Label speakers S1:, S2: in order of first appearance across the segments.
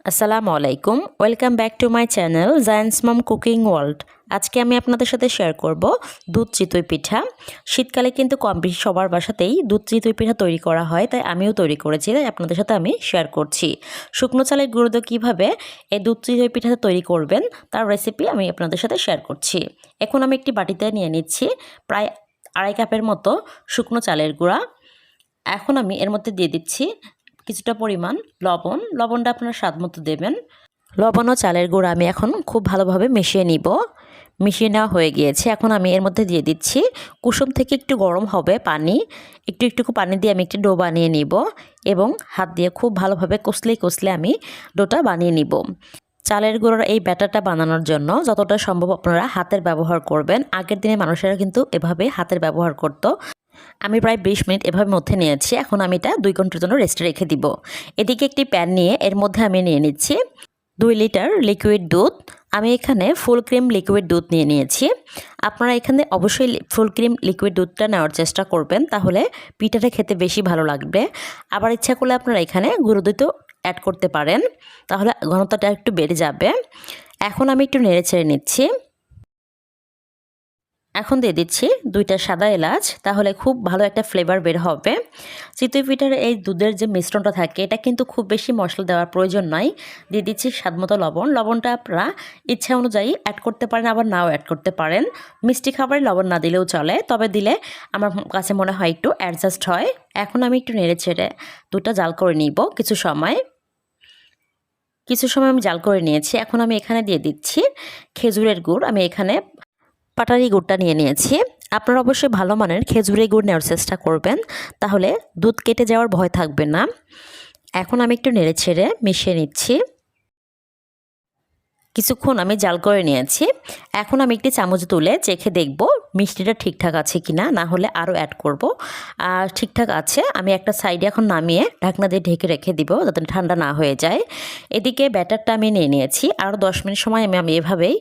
S1: আসসালামু আলাইকুম, welcome back to my channel Giants Mom Cooking World. আজকে আমি আপনাদের সাথে শেয়ার করব দুধ চিতই পিঠা। শীতকালে কিন্তু কম বেশি সবার বাসাতেই দুধ চিতই পিঠা তৈরি করা হয়, তাই আমিও তৈরি করেছি, তাই আপনাদের সাথে আমি শেয়ার করছি। শুকনো চালের গুঁড়ো দিয়ে কীভাবে এই দুধ চিতই পিঠাটা তৈরি করবেন তার রেসিপি আমি আপনাদের সাথে শেয়ার করছি। এখন আমি একটি বাটিতে নিয়ে নিচ্ছি প্রায় 2.5 কাপের মতো শুকনো চালের গুঁড়া। এখন আমি এর মধ্যে দিয়ে দিচ্ছি কিছুটা পরিমাণ লবণটা আপনারা স্বাদ মতো দেবেন। লবণ ও চালের গুঁড়া আমি এখন খুব ভালোভাবে মিশিয়ে নিব। মিশিয়ে নেওয়া হয়ে গিয়েছে। এখন আমি এর মধ্যে দিয়ে দিচ্ছি কুসুম থেকে একটু গরম হবে পানি। একটু পানি দিয়ে আমি একটি ডো বানিয়ে নিব এবং হাত দিয়ে খুব ভালোভাবে কষলে আমি ডোটা বানিয়ে নিব। চালের গুঁড়োর এই ব্যাটারটা বানানোর জন্য যতটা সম্ভব আপনারা হাতের ব্যবহার করবেন। আগের দিনে মানুষেরা কিন্তু এভাবে হাতের ব্যবহার করতো। আমি প্রায় 20 মিনিট এভাবে মধ্যে নিয়েছি। এখন আমি এটা 2 ঘন্টার জন্য রেস্টে রেখে দিব। এদিকে একটি প্যান নিয়ে এর মধ্যে আমি নিয়ে নিচ্ছি 2 লিটার লিকুইড দুধ। আমি এখানে ফুল ক্রিম লিকুইড দুধ নিয়েছি। আপনারা এখানে অবশ্যই ফুল ক্রিম লিকুইড দুধটা নেওয়ার চেষ্টা করবেন, তাহলে পিঠাটা খেতে বেশি ভালো লাগবে। আবার ইচ্ছা করলে আপনারা এখানে গুঁড়ো দুধও অ্যাড করতে পারেন, তাহলে ঘনত্বটা একটু বেড়ে যাবে। এখন আমি একটু নেড়ে ছেড়ে নিচ্ছি। এখন দিয়ে দিচ্ছি 2টা সাদা এলাচ, তাহলে খুব ভালো একটা ফ্লেভার বের হবে। চিতই পিঠার এই দুধের যে মিশ্রণটা থাকে এটা কিন্তু খুব বেশি মশলা দেওয়ার প্রয়োজন নয়। দিয়ে দিচ্ছি স্বাদমতো লবণটা আপনারা ইচ্ছা অনুযায়ী অ্যাড করতে পারেন, আবার নাও অ্যাড করতে পারেন। মিষ্টি খাবারে লবণ না দিলেও চলে, তবে দিলে আমার কাছে মনে হয় একটু অ্যাডজাস্ট হয়। এখন আমি একটু নেড়ে ছেড়ে দুধটা জাল করে নিব কিছু সময় আমি জাল করে নিয়েছি। এখন আমি এখানে দিয়ে দিচ্ছি খেজুরের গুড়। আমি এখানে পাটারি গুড়টা নিয়েছি। আপনারা অবশ্যই ভালো মানের খেজুরের গুড় নেওয়ার চেষ্টা করবেন, তাহলে দুধ কেটে যাওয়ার ভয় থাকবে না। এখন আমি একটু নেড়ে ছেড়ে মিশিয়ে নিচ্ছি। কিছুক্ষণ আমি জাল করে নিয়েছি। এখন আমি একটি চামচ তুলে চেখে দেখব মিষ্টিটা ঠিকঠাক আছে কিনা, না হলে আরও অ্যাড করব। আর ঠিকঠাক আছে। আমি একটা সাইডে এখন নামিয়ে ঢাকনা দিয়ে ঢেকে রেখে দিব যাতে ঠান্ডা না হয়ে যায়। এদিকে ব্যাটারটা আমি নিয়েছি। আরও 10 মিনিট সময় আমি এভাবেই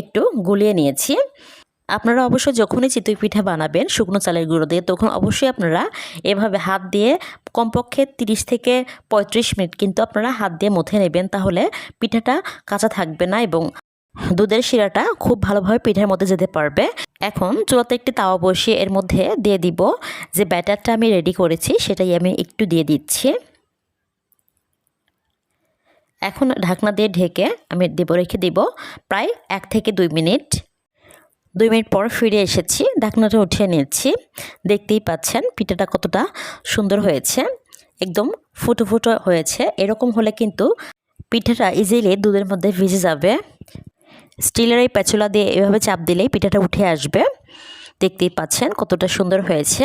S1: একটু গুলিয়ে নিয়েছি। আপনারা অবশ্যই যখনই চিতই পিঠা বানাবেন শুকনো চালের গুঁড়ো দিয়ে, তখন অবশ্যই আপনারা এভাবে হাত দিয়ে কমপক্ষে 30 থেকে 35 মিনিট কিন্তু আপনারা হাত দিয়ে মথে নেবেন, তাহলে পিঠাটা কাঁচা থাকবে না এবং দুধের শিরাটা খুব ভালোভাবে পিঠার মধ্যে যেতে পারবে। এখন চুলাতে একটি তাওয়া বসিয়ে এর মধ্যে দিয়ে দিব যে ব্যাটারটা আমি রেডি করেছি, সেটাই আমি একটু দিয়ে দিচ্ছি। এখন ঢাকনা দিয়ে ঢেকে আমি রেখে দিব প্রায় 1 থেকে 2 মিনিট। 2 মিনিট পর ফিরে এসেছি, ঢাকনাটা উঠিয়ে নিয়েছি। দেখতেই পাচ্ছেন পিঠাটা কতটা সুন্দর হয়েছে, একদম ফুটো হয়েছে। এরকম হলে কিন্তু পিঠাটা ইজিলি দুধের মধ্যে ভিজে যাবে। স্টিলের এই প্যাচুলা দিয়ে এভাবে চাপ দিলেই পিঠাটা উঠে আসবে। দেখতেই পাচ্ছেন কতটা সুন্দর হয়েছে।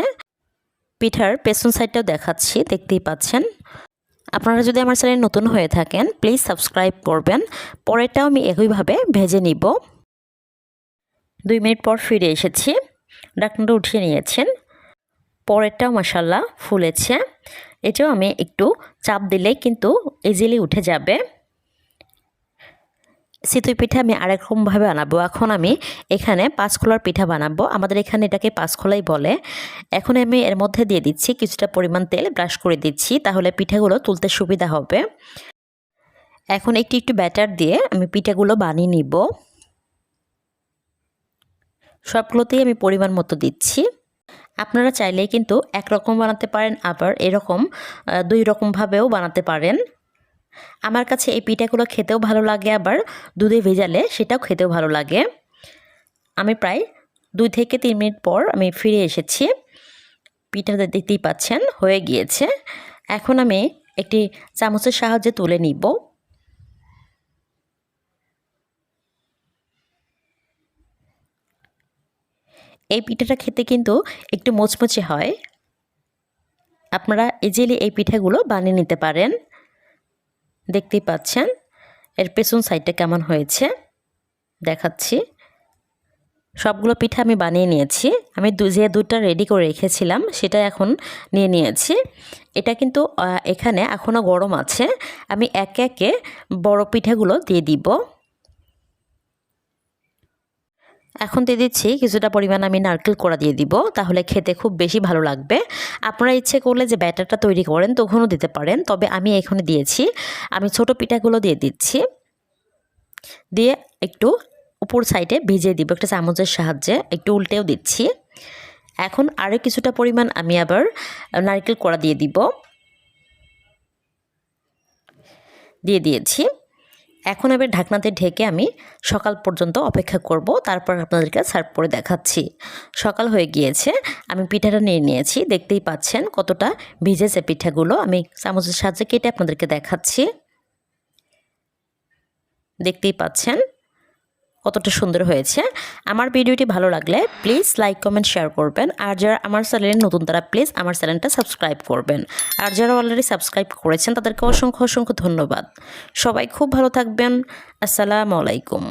S1: পিঠার পেছন সাইডটাও দেখাচ্ছি, দেখতেই পাচ্ছেন। আপনারা যদি আমার চ্যানেলে নতুন হয়ে থাকেন প্লিজ সাবস্ক্রাইব করবেন। পরেরটাও আমি একইভাবে ভেজে নিব। 2 মিনিট পর ফিরে এসেছি, ঢাকনাটা উঠিয়ে নিয়েছেন। পরেরটাও মাশাআল্লাহ ফুলেছে। এটাও আমি একটু চাপ দিলেই কিন্তু ইজিলি উঠে যাবে। চিতই পিঠা আমি আরেকরকমভাবে বানাবো। এখন আমি এখানে 5 খোলার পিঠা বানাবো। আমাদের এখানে এটাকে 5 খোলাই বলে। এখন আমি এর মধ্যে দিয়ে দিচ্ছি কিছুটা পরিমাণ তেল, ব্রাশ করে দিচ্ছি, তাহলে পিঠাগুলো তুলতে সুবিধা হবে। এখন একটু ব্যাটার দিয়ে আমি পিঠাগুলো বানিয়ে নিব। সবগুলোতেই আমি পরিমাণ মতো দিচ্ছি। আপনারা চাইলেই কিন্তু একরকম বানাতে পারেন, আবার এরকম 2 রকমভাবেও বানাতে পারেন। আমার কাছে এই পিঠাগুলো খেতেও ভালো লাগে, আবার দুধে ভেজালে সেটাও খেতেও ভালো লাগে। আমি প্রায় 2 থেকে 3 মিনিট পর আমি ফিরে এসেছি। পিঠাটা দেখতেই পাচ্ছেন হয়ে গিয়েছে। এখন আমি একটি চামচের সাহায্যে তুলে নিব। এই পিঠাটা খেতে কিন্তু একটু মুচমুচে হয়। আপনারা ইজিলি এই পিঠাগুলো বানিয়ে নিতে পারেন। দেখতেই পাচ্ছেন এর পেছন সাইডটা কেমন হয়েছে দেখাচ্ছি। সবগুলো পিঠা আমি বানিয়ে নিয়েছি। আমি যে দুধটা রেডি করে রেখেছিলাম সেটা এখন নিয়েছি। এটা কিন্তু এখানে এখনও গরম আছে। আমি একে একে বড় পিঠাগুলো দিয়ে দিব। এখন দিয়ে দিচ্ছি কিছুটা পরিমাণ আমি নারকেল কোড়া দিয়ে দিব, তাহলে খেতে খুব বেশি ভালো লাগবে। আপনারা ইচ্ছে করলে যে ব্যাটারটা তৈরি করেন তখনও দিতে পারেন, তবে আমি এখানে দিয়েছি। আমি ছোট পিঠাগুলো দিয়ে দিচ্ছি, দিয়ে একটু উপর সাইডে ভিজিয়ে দিব একটা চামচের সাহায্যে, একটু উল্টেও দিচ্ছি। এখন আরও কিছুটা পরিমাণ আমি আবার নারকেল কোড়া দিয়ে দিয়েছি। এখন এবার ঢাকনাতে ঢেকে আমি সকাল পর্যন্ত অপেক্ষা করব, তারপর আপনাদেরকে সার্ভ করে দেখাচ্ছি। সকাল হয়ে গিয়েছে, আমি পিঠাটা নিয়ে নিয়েছি, দেখতেই পাচ্ছেন কতটা ভিজেছে পিঠাগুলো। আমি চামচের সাহায্যে কেটে আপনাদেরকে দেখাচ্ছি, দেখতেই পাচ্ছেন কতটা সুন্দর হয়েছে। আমার ভিডিওটি ভালো লাগলে প্লিজ লাইক কমেন্ট শেয়ার করবেন, আর যারা আমার চ্যানেলে নতুন তারা প্লিজ আমার চ্যানেলটা সাবস্ক্রাইব করবেন, আর যারা অলরেডি সাবস্ক্রাইব করেছেন তাদেরকে অসংখ্য অসংখ্য ধন্যবাদ। সবাই খুব ভালো থাকবেন। আসসালামু আলাইকুম।